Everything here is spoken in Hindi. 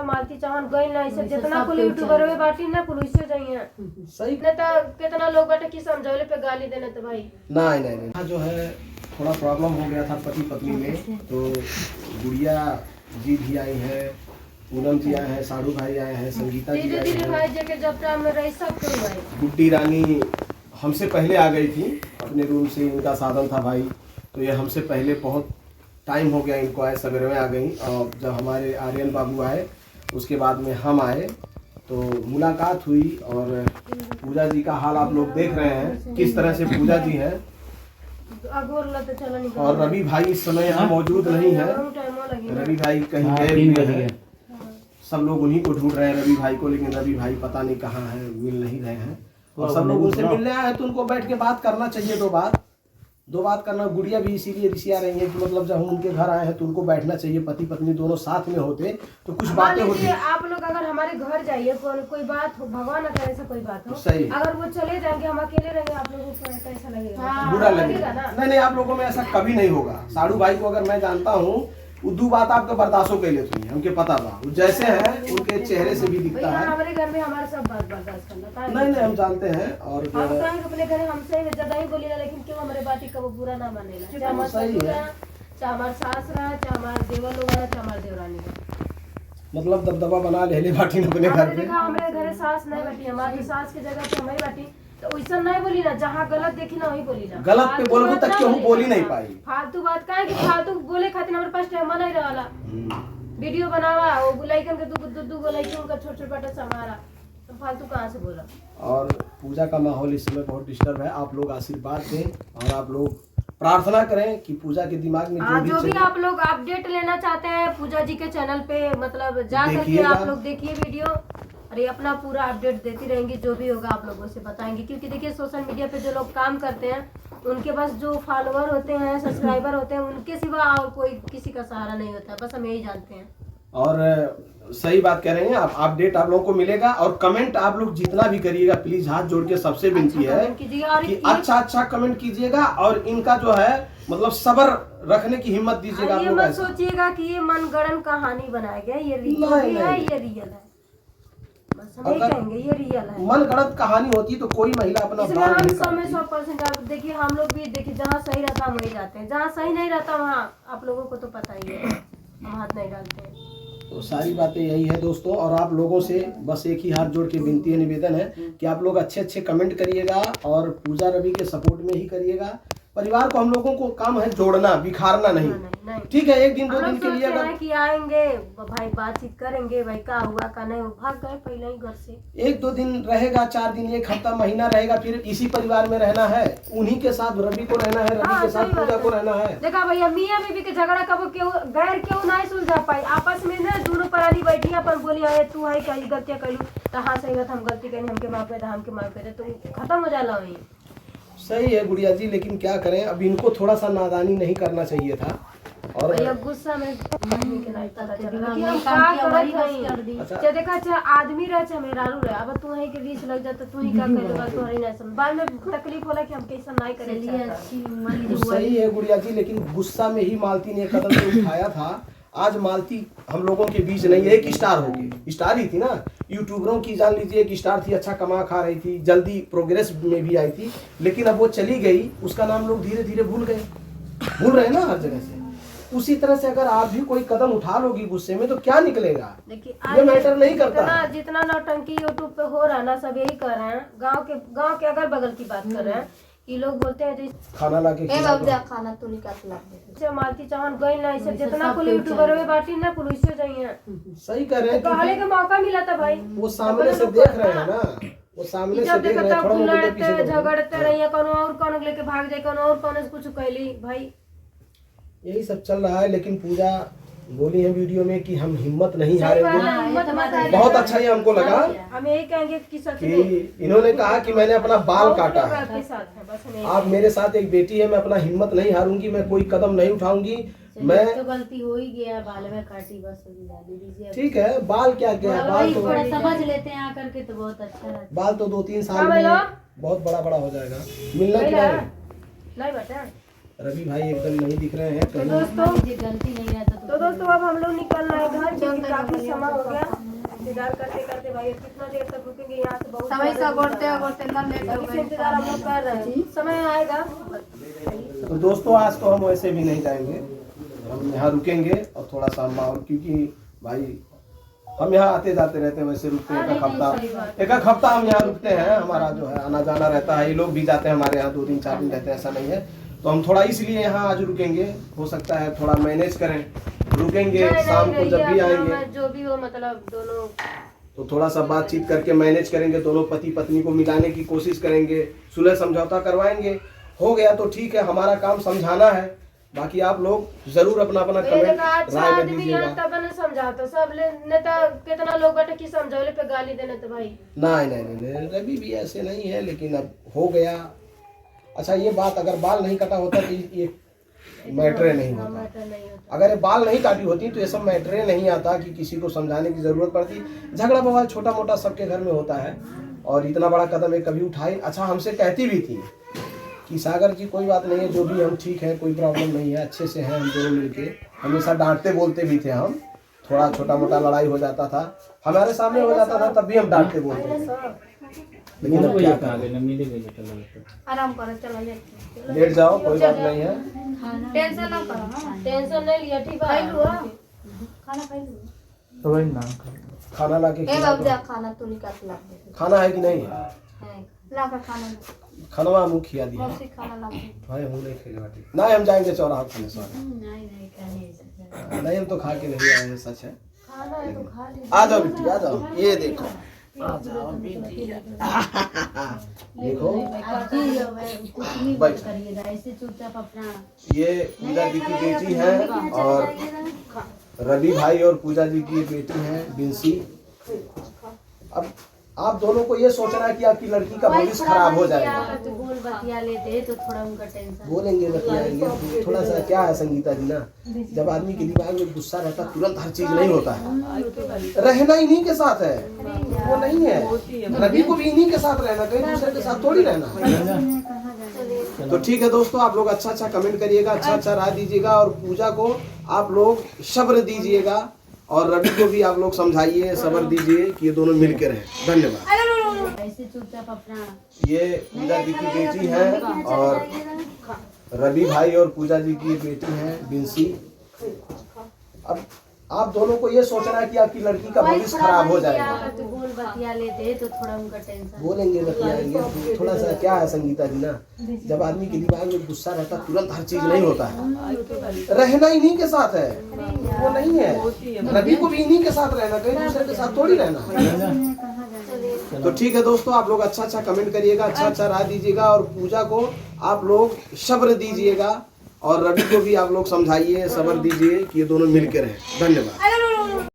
मालती चाहन गई ना इसे जितना कुल यूट्यूबर में बाटी ना कुल इससे जाइए सही न तो कितना लोग बाटे की समझौले पे गाली देने तो भाई नहीं जो है थोड़ा प्रॉब्लम हो गया था पति पत्नी में, तो गुड़िया जी भी आई है, पूनम जी आए हैं, साड़ू भाई आए हैं, संगीता जी आई हैं, भाई जे के जब टाइम में रही सब कोई भाई गुड्डी रानी हमसे पहले आ गई थी अपने रूम से, इनका साधन था भाई, तो ये हमसे पहले बहुत टाइम हो गया इनको आए, सवेरे में आ गई। और जब हमारे आर्यन बाबू आए उसके बाद में हम आए तो मुलाकात हुई, और पूजा जी का हाल आप लोग देख रहे हैं किस तरह से पूजा जी हैं। और रवि भाई इस समय यहाँ मौजूद नहीं है, रवि भाई कहीं गए हुए हैं, सब लोग उन्हीं को ढूंढ रहे हैं रवि भाई को, लेकिन रवि भाई पता नहीं कहाँ है, मिल नहीं रहे हैं। और सब लोग उनसे मिलने आए तो उनको बैठ के बात करना चाहिए, दो बात करना। गुड़िया भी इसीलिए रिसिया रही है कि मतलब जब हम उनके घर आए हैं तो उनको बैठना चाहिए, पति पत्नी दोनों साथ में होते तो कुछ बातें होती। आप लोग अगर हमारे घर जाइए कोई बात हो, भगवान न करे ऐसा कोई बात हो, सही, अगर वो चले जाएंगे हम अकेले रहेंगे, आप लोगों को कैसा लगेगा? बुरा लगेगा ना। नहीं आप लोगों में ऐसा कभी नहीं होगा। साड़ू भाई को अगर मैं जानता हूँ उर्दू बात आपके बर्दाश्त कर लेती है, हमके पता था वो जैसे हैं उनके चेहरे से भी दिखता है। हमारे घर में हमारे सब बात बर्दाश्त करना नहीं हम जानते हैं। और अपने घर हमसे ज्यादा ही बोलेगा, लेकिन क्यों हमारे बात ही कब बुरा ना मानेगा, चाहे हमारे सास रहा, चाहे हमारे देवर लोग रहा, चाहे हमारे देवरानी रहा, मतलब दबदबा बना ले बाटी अपने घर पे। हमारे घर सास नहीं बैठी, हमारी सास की जगह पे हमारी बैठी, तो वैसा नहीं बोली ना, जहाँ गलत देखी ना वही बोली ना, गलत पे बोलबो तक क्यों बोली नहीं पाई। फालतू बात का है कि फालतू बोले खातिर हमारे पास टाइम नहीं रहला। वीडियो बनावा वो लइकन के दू गो लइकन का छोटे छोटे बाटा समारा, तो फालतू कहाँ से बोला। और पूजा का माहौल इस समय बहुत डिस्टर्ब है, आप लोग आशीर्वाद दें और आप लोग प्रार्थना करें कि पूजा के दिमाग में जो भी आप लोग अपडेट लेना चाहते हैं पूजा जी के चैनल पे मतलब जा करके आप लोग देखिए वीडियो, और ये अपना पूरा अपडेट देती रहेंगी, जो भी होगा आप लोगों से बताएंगे। क्योंकि देखिए सोशल मीडिया पे जो लोग काम करते हैं उनके पास जो फॉलोअर होते हैं, सब्सक्राइबर होते हैं, उनके सिवा और कोई किसी का सहारा नहीं होता है, बस हम यही जानते हैं। और सही बात कह रहे हैं आप, अपडेट आप लोगों को मिलेगा। और कमेंट आप लोग जितना भी करिएगा प्लीज हाथ जोड़ के सबसे विनती है कि अच्छा कमेंट कीजिएगा, और इनका जो है मतलब सब्र रखने की हिम्मत दीजिएगा। ये मत सोचिएगा कि ये मनगढ़ंत कहानी बनाया गया, ये रियल है, ये रियल है, बस हम यही कहेंगे ये रियल है। मनगढ़ंत कहानी होती तो कोई महिला अपना बाल नहीं काटती। 100% आप देखिए, हम लोग भी देखिए जहाँ सही रहता हम वही जाते हैं, जहाँ सही नहीं रहता वहाँ आप लोगों को तो पता ही है हम हाथ नहीं डालते हैं। तो सारी बातें यही है दोस्तों, और आप लोगों से बस एक ही हाथ जोड़ के विनती है, निवेदन है कि आप लोग अच्छे कमेंट करिएगा और पूजा रवि के सपोर्ट में ही करिएगा। परिवार को हम लोगों को काम है जोड़ना, बिखारना नहीं। ठीक है, एक दिन दो दिन के लिए अगर कि आएंगे भाई बातचीत करेंगे, भाई क्या हुआ का नहीं, भाग गए पहले ही घर से। एक दो दिन रहेगा, 4 दिन, एक हफ्ता, महीना रहेगा, फिर इसी परिवार में रहना है, उन्हीं के साथ रवि को रहना है, रवि के साथ पूजा को रहना है। देखा भैया मियाँ बीवी के झगड़ा कब क्यों गैर क्यों नहीं सुलझा पाई, आपस में ना दोनों प्राणी बैठी अपन बोली है तू है कहीं गलतियाँ कैलू तो हाँ सही बात हम गलती करें, हमके माफ करे, हमके माफ करे, तो खत्म हो जाला वही। सही है गुड़िया जी, लेकिन क्या करें, अब इनको थोड़ा सा नादानी नहीं करना चाहिए था। और गुस्सा में देखा चाहे आदमी रहे चाहे मेहरारू रहे, अब तू ही के बीच लग जाता तू ही क्या करेगा, तू ही नहीं समझ, बाद में तकलीफ होला कि हम कैसा नहीं करें। सही है गुड़िया जी, लेकिन गुस्सा में ही मालती ने कदम उठाया था। आज मालती हम लोगों के बीच नहीं है, एक स्टार होगी, स्टार ही थी ना, यूट्यूबरों की जान लीजिए एक स्टार थी, अच्छा कमा खा रही थी, जल्दी प्रोग्रेस में भी आई थी, लेकिन अब वो चली गई, उसका नाम लोग धीरे धीरे भूल रहे हैं ना हर जगह से। उसी तरह से अगर आप भी कोई कदम उठा लोगी गुस्से में तो क्या निकलेगा, ये मैटर नहीं करता। जितना नौटंकी यूट्यूब पे हो रहा है ना, सब यही कर रहे हैं, गाँव के अगल बगल की बात कर रहे हैं कि लोग बोलते हैं खाना लाके खाना तो निकाल मालती चाहन गई ना इसे जितना कुल यूट्यूबर में बाटी ना कुल इससे जाइए। सही कर रहे हैं, कहले का मौका मिला था भाई, वो सामने से देख रहे हैं ना, वो सामने से देख रहे हैं, थोड़ा लड़ते झगड़ते रहिए, कौन लेके भाग जाए, कौन से कुछ कहली भाई, यही सब चल रहा है। लेकिन पूजा बोली है वीडियो में कि हम हिम्मत नहीं हारेंगे, बहुत अच्छा ये हमको लगा। हम यही कहेंगे कि इन्होंने कहा कि मैंने अपना बाल काटा है, आप मेरे साथ एक बेटी है, मैं अपना हिम्मत नहीं हारूंगी, मैं कोई कदम नहीं उठाऊंगी, मैं तो गलती हो ही गया, बाल में काटी बस, ठीक है, बाल क्या बाल तो समझ लेते हैं आकर के, तो बहुत अच्छा, बाल तो 2-3 साल में बहुत बड़ा हो जाएगा। मिलना नहीं बेटा, रवि भाई एकदम नहीं दिख रहे हैं। तो दोस्तों अब हम लोग निकल रहे हैं घर, क्योंकि काफी समय हो गया। इंतजार करते करते भाई कितना देर तक रुकेंगे यहाँ से, बहुत समय से गोरते इतना लेट हो गया। इंतजार हम लोग कर रहे हैं, समय आएगा। तो दोस्तों आज तो हम वैसे भी नहीं जाएंगे, हम यहाँ रुकेंगे और थोड़ा सा माहौल, क्योंकि भाई हम यहाँ आते जाते रहते हैं, वैसे रुकते हैं एक हफ्ता हम यहाँ रुकते हैं, हमारा जो है आना जाना रहता है, ये लोग भी जाते हैं हमारे यहाँ 2 दिन 4 दिन रहते हैं, ऐसा नहीं है। तो हम थोड़ा इसलिए यहाँ आज रुकेंगे, हो सकता है थोड़ा मैनेज करें, रुकेंगे शाम को जब भी आएंगे जो भी हो, मतलब दोनों तो थोड़ा सा बातचीत करके मैनेज करेंगे, दोनों पति पत्नी को मिलाने की कोशिश करेंगे, सुलह समझौता करवाएंगे। हो गया तो ठीक है, हमारा काम समझाना है, बाकी आप लोग जरूर अपना अपना कमेंट राय में दीजिएगा। तब न समझाता सब नेता कितना लोग बैठे की समझौले पे गाली देने तो भाई नहीं, रवि भी ऐसे नहीं है, लेकिन अब हो गया। अच्छा ये बात, अगर बाल नहीं कटा होता तो ये मैटरे नहीं होता, अगर ये बाल नहीं काटी होती तो ये सब मैटरे नहीं आता कि किसी को समझाने की जरूरत पड़ती। झगड़ा बवाल छोटा मोटा सबके घर में होता है, और इतना बड़ा कदम ये कभी उठाई। अच्छा हमसे कहती भी थी कि सागर जी कोई बात नहीं है, जो भी हम ठीक है, कोई प्रॉब्लम नहीं है, अच्छे से हैं हम दोनों मिलके। हमेशा डांटते बोलते भी थे हम, थोड़ा छोटा मोटा लड़ाई हो जाता था हमारे सामने हो जाता था, तब भी हम डांटते बोलते थे। लेकिन अब क्या करें, आराम करो, चलो लेट जाओ, कोई बात नहीं है, टेंशन ना करो ना, टेंशन नहीं लिया, ठीक है। खाना खाई लो, खाना ला के ए बाबू जा खाना तू निकाल ला दे, खाना है कि नहीं है, ला का खाना खाना मुँह खिया दिया मौसी खाना ला दे। भाई, हम नहीं खेले बाटी नहीं, हम जाएंगे चौराहा खाने सॉरी नहीं, हम तो खा के नहीं आए हैं, सच है। खाना है तो खा लीजिए। आ जाओ बेटी, आ जाओ, ये देखो आ जाओ बेटी देखो करिएगा ऐसे चुपचाप अपना। ये पूजा जी की बेटी है, और रवि भाई और पूजा जी की बेटी है बिंसी। अब आप दोनों को ये सोचना है कि आपकी लड़की का भविष्य खराब हो जाएगा। तो बोल बतिया लेते तो थोड़ा उनका टेंशन बोलेंगे बतियाएंगे, थोड़ा सा क्या है संगीता जी ना, जब आदमी के दिमाग में गुस्सा रहता है तुरंत हर चीज नहीं होता है। रहना इन्हीं के साथ है, वो नहीं है, रवि को भी इन्हीं के साथ रहना, कहीं दूसरे के साथ थोड़ी रहना। तो ठीक है दोस्तों, आप लोग अच्छा कमेंट करिएगा, अच्छा राय दीजिएगा, और पूजा को आप लोग सब्र दीजिएगा, और रवि को भी आप लोग समझाइए, सब्र दीजिए कि ये दोनों मिल के रहें। धन्यवाद। ऐसे चुपचाप अपना। ये पूजा जी की बेटी है, और रवि भाई और पूजा जी की बेटी है बिंसी। अब आप दोनों को ये सोचना है कि आपकी लड़की का भविष्य खराब हो जाएगा। तो बोल बतिया लेते तो थोड़ा उनका टेंशन। बोलेंगे बतियाएंगे, थोड़ा सा क्या है संगीता जी ना, जब आदमी के दिमाग में गुस्सा रहता है तुरंत हर चीज नहीं होता है। रहना इन्हीं के साथ है, वो नहीं है, रवि को भी इन्हीं के साथ रहना, कहीं दूसरे के साथ थोड़ी रहना। तो ठीक है दोस्तों, आप लोग अच्छा कमेंट करिएगा, अच्छा राय दीजिएगा, और पूजा को आप लोग सब्र दीजिएगा, और रवि को भी आप लोग समझाइए, सब्र दीजिए कि ये दोनों मिल के रहें। धन्यवाद।